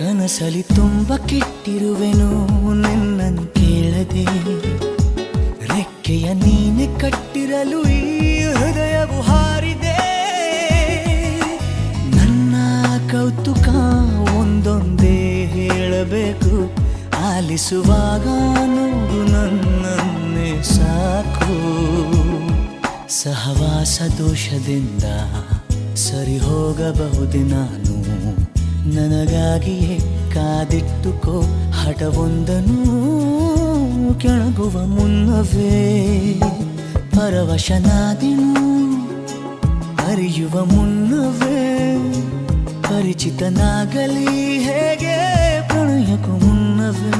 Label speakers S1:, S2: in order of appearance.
S1: ಕನಸಲಿ ತುಂಬ ಕೆಟ್ಟಿರುವೆನು ನಿನ್ನನ್ನು ಕೇಳದೆ, ರೆಕ್ಕೆಯ ನೀನೆ ಕಟ್ಟಿರಲು ಈ ಹೃದಯವು ಹಾರಿದೆ. ನನ್ನ ಕೌತುಕ ಒಂದೊಂದೇ ಹೇಳಬೇಕು, ಆಲಿಸುವಾಗ ನೋಡು ನನ್ನನ್ನೇ ಸಾಕು. ಸಹವಾಸ ದೋಷದಿಂದ ಸರಿ ಹೋಗಬಹುದೇ ನಾನು, ನನಗಾಗಿಯೇ ಕಾದಿಟ್ಟುಕೋ ಹಠವೊಂದನು. ಕೆಳಗುವ ಮುನ್ನವೇ ಪರವಶನಾದೆನು, ಅರಿಯುವ ಮುನ್ನವೇ ಪರಿಚಿತನಾಗಲಿ ಹೇಗೆ ಪ್ರಣಯಕ್ಕೂ ಮುನ್ನವೇ.